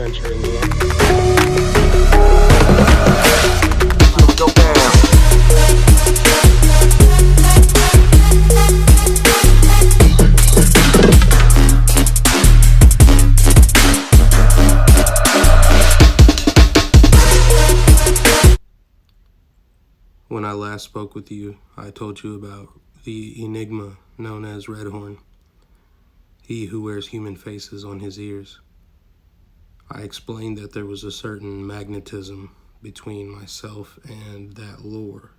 adventure in the When I last spoke with you, I told you about the enigma known as Redhorn, he who wears human faces on his ears. I explained that there was a certain magnetism between myself and that lore.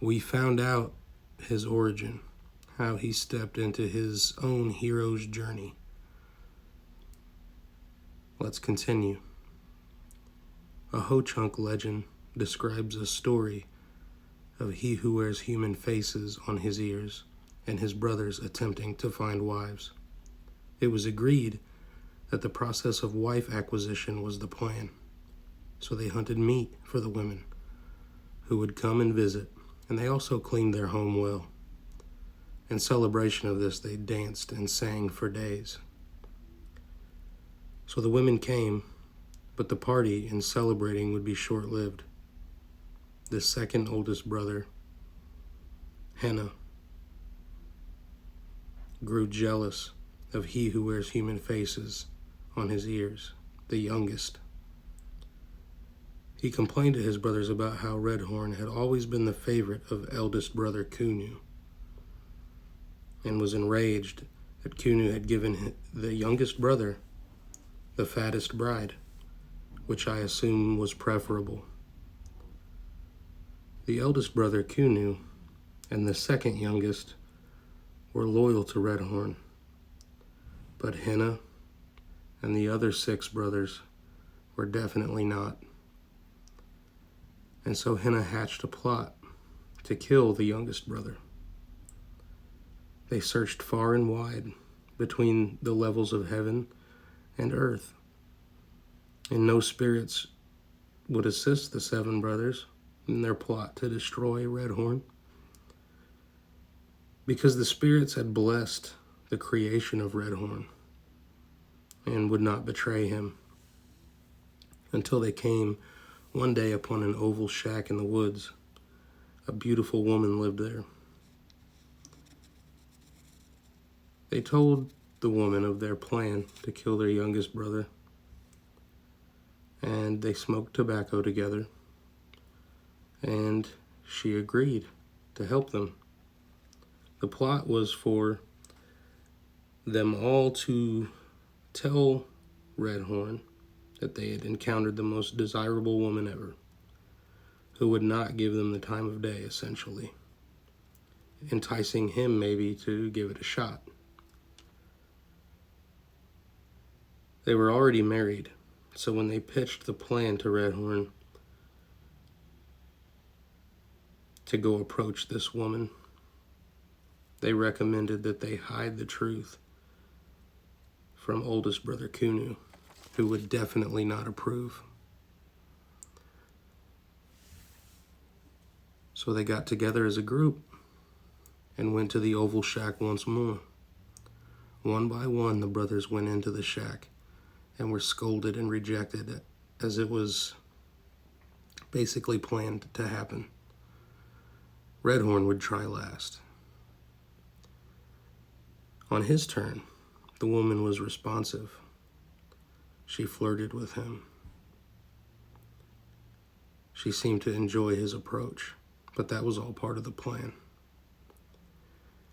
We found out his origin, how he stepped into his own hero's journey. Let's continue. A Ho-Chunk legend describes a story of he who wears human faces on his ears and his brothers attempting to find wives. It was agreed that the process of wife acquisition was the plan, so they hunted meat for the women who would come and visit, and they also cleaned their home well. In celebration of this, they danced and sang for days. So the women came, but the party and celebrating would be short-lived. The second oldest brother, Henna, grew jealous of he who wears human faces on his ears, the youngest. He complained to his brothers about how Redhorn had always been the favorite of eldest brother Kunu, and was enraged that Kunu had given the youngest brother the fattest bride, which I assume was preferable. The eldest brother, Kunu, and the second youngest were loyal to Redhorn, but Henna and the other 6 brothers were definitely not. And so Henna hatched a plot to kill the youngest brother. They searched far and wide between the levels of heaven and earth, and no spirits would assist the 7 brothers in their plot to destroy Redhorn, because the spirits had blessed the creation of Redhorn and would not betray him, until they came one day upon an oval shack in the woods. A beautiful woman lived there. They told the woman of their plan to kill their youngest brother, and they smoked tobacco together, and she agreed to help them. The plot was for them all to tell Redhorn that they had encountered the most desirable woman ever, who would not give them the time of day, essentially, enticing him maybe to give it a shot. They were already married, so when they pitched the plan to Redhorn to go approach this woman, they recommended that they hide the truth from oldest brother Kunu, who would definitely not approve. So they got together as a group and went to the oval shack once more. One by one, the brothers went into the shack and were scolded and rejected, as it was basically planned to happen. Redhorn would try last. On his turn, the woman was responsive. She flirted with him. She seemed to enjoy his approach, but that was all part of the plan.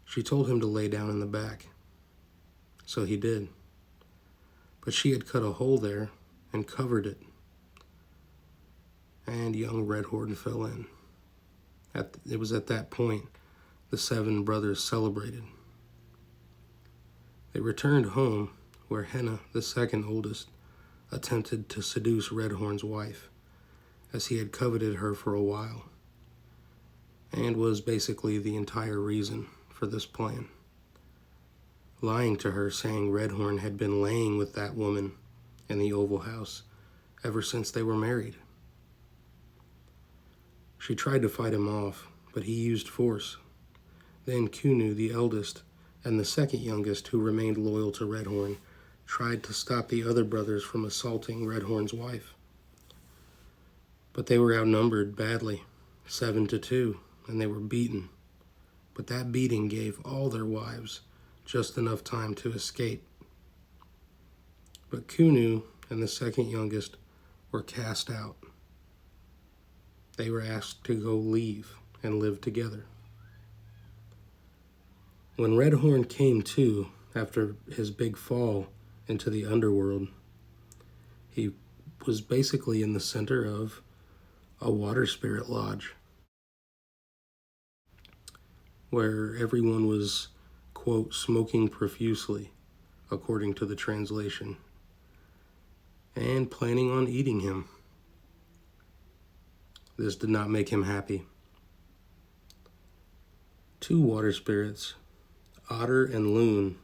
She told him to lay down in the back, so he did. But she had cut a hole there and covered it, and young Redhorn fell in. It was at that point the 7 brothers celebrated. They returned home, where Henna, the second oldest, attempted to seduce Redhorn's wife, as he had coveted her for a while, and was basically the entire reason for this plan, lying to her, saying Redhorn had been laying with that woman in the Oval House ever since they were married. She tried to fight him off, but he used force. Then Kunu, the eldest, and the second youngest, who remained loyal to Redhorn, tried to stop the other brothers from assaulting Redhorn's wife. But they were outnumbered badly, 7-2, and they were beaten. But that beating gave all their wives just enough time to escape. But Kunu and the second youngest were cast out. They were asked to go leave and live together. When Redhorn came to, after his big fall into the underworld, he was basically in the center of a water spirit lodge where everyone was, quote, smoking profusely, according to the translation, and planning on eating him. This did not make him happy. 2 water spirits, Otter and Loon,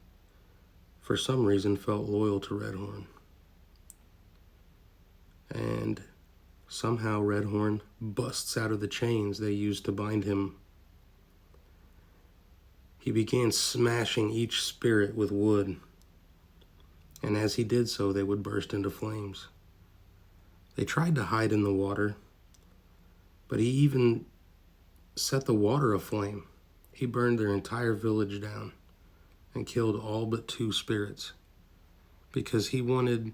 for some reason felt loyal to Redhorn. And somehow Redhorn busts out of the chains they used to bind him. He began smashing each spirit with wood, and as he did so, they would burst into flames. They tried to hide in the water, but he even set the water aflame. He burned their entire village down and killed all but 2 spirits because he wanted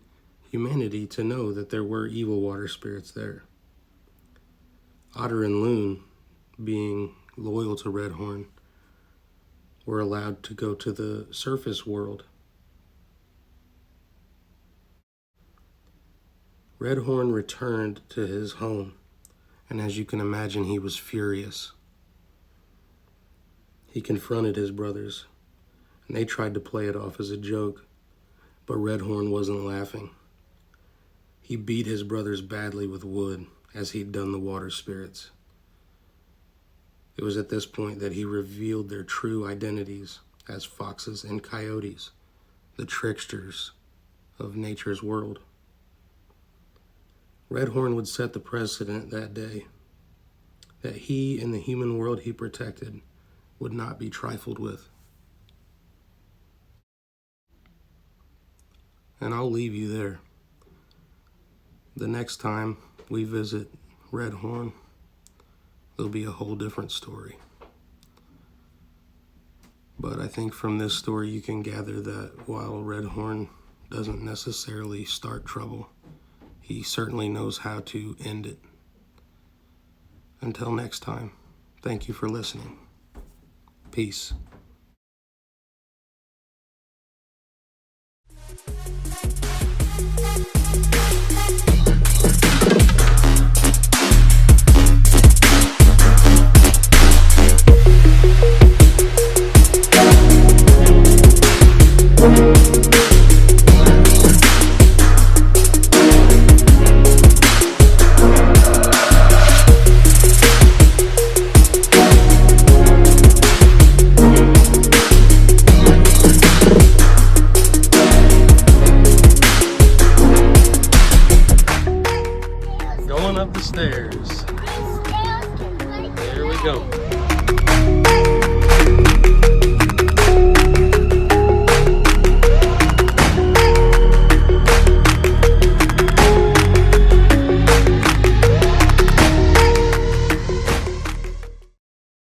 humanity to know that there were evil water spirits there. Otter and Loon, being loyal to Redhorn, were allowed to go to the surface world. Redhorn returned to his home, and as you can imagine, he was furious. He confronted his brothers, and they tried to play it off as a joke, but Redhorn wasn't laughing. He beat his brothers badly with wood, as he'd done the water spirits. It was at this point that he revealed their true identities as foxes and coyotes, the tricksters of nature's world. Redhorn would set the precedent that day that he and the human world he protected would not be trifled with. And I'll leave you there. The next time we visit Redhorn, there'll be a whole different story. But I think from this story you can gather that while Redhorn doesn't necessarily start trouble, he certainly knows how to end it. Until next time, thank you for listening. Peace. Going up the stairs. There we go.